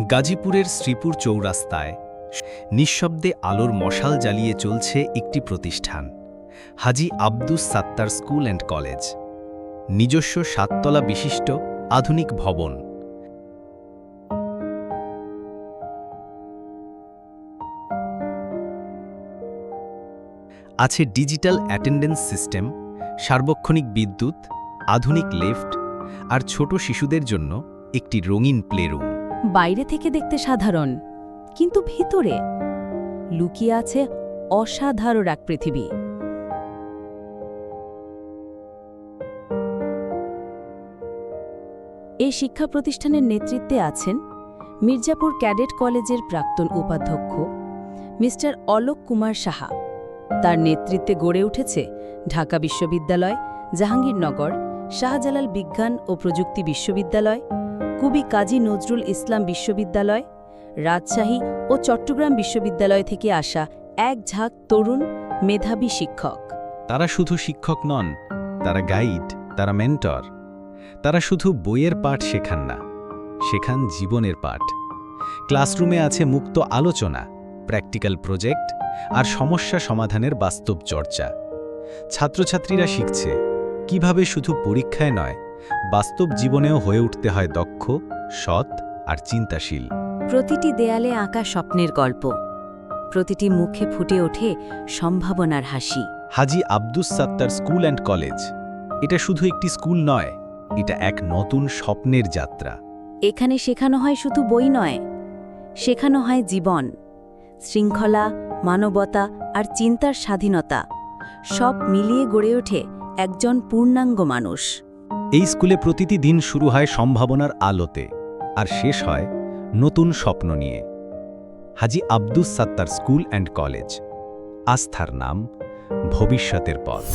গাজীপুরের শ্রীপুর চৌরাস্তায় নিঃশব্দে আলোর মশাল জ্বালিয়ে চলছে একটি প্রতিষ্ঠান, Haji Abdus Sattar school and college. নিজস্ব ৭ তলা বিশিষ্ট আধুনিক ভবন। আছে ডিজিটাল অ্যাটেন্ডেন্স সিস্টেম, সার্বক্ষণিক বিদ্যুৎ, আধুনিক লিফট আর ছোট শিশুদের জন্য একটি রঙিন প্লেরুম। বাইরে থেকে দেখতে সাধারণ, কিন্তু ভিতরে লুকিয়ে আছে অসাধারণ এক পৃথিবী। এই শিক্ষা প্রতিষ্ঠানের নেতৃত্বে আছেন মির্জাপুর ক্যাডেট কলেজের প্রাক্তন উপাধ্যক্ষ মিস্টার অলোক কুমার সাহা। তার নেতৃত্বে গড়ে উঠেছে ঢাকা বিশ্ববিদ্যালয়, জাহাঙ্গীরনগর, শাহজালাল বিজ্ঞান ও প্রযুক্তি বিশ্ববিদ্যালয়, কবি কাজী নজরুল ইসলাম বিশ্ববিদ্যালয়, রাজশাহী ও চট্টগ্রাম বিশ্ববিদ্যালয় থেকে আসা এক ঝাঁক তরুণ মেধাবী শিক্ষক। তারা শুধু শিক্ষক নন, তারা গাইড, তারা মেন্টর। তারা শুধু বইয়ের পাঠ শেখান না, শেখান জীবনের পাঠ। ক্লাসরুমে আছে মুক্ত আলোচনা, প্র্যাকটিক্যাল প্রজেক্ট আর সমস্যা সমাধানের বাস্তব চর্চা। ছাত্রছাত্রীরা শিখছে কিভাবে শুধু পরীক্ষায় নয়, বাস্তব জীবনেও হয়ে উঠতে হয় দক্ষ, সৎ আর চিন্তাশীল। প্রতিটি দেয়ালে আঁকা স্বপ্নের গল্প, প্রতিটি মুখে ফুটে ওঠে সম্ভাবনার হাসি। Haji Abdus Sattar school and college, এটা শুধু একটি স্কুল নয়, এটা এক নতুন স্বপ্নের যাত্রা। এখানে শেখানো হয় শুধু বই নয়, শেখানো হয় জীবন, শৃঙ্খলা, মানবতা আর চিন্তার স্বাধীনতা। সব মিলিয়ে গড়ে ওঠে একজন পূর্ণাঙ্গ মানুষ। এই স্কুলে প্রতিটি দিন শুরু হয় সম্ভাবনার আলোতে আর শেষ হয় নতুন স্বপ্ন নিয়ে। Haji Abdus Sattar school and college, আস্থার নাম, ভবিষ্যতের পথ।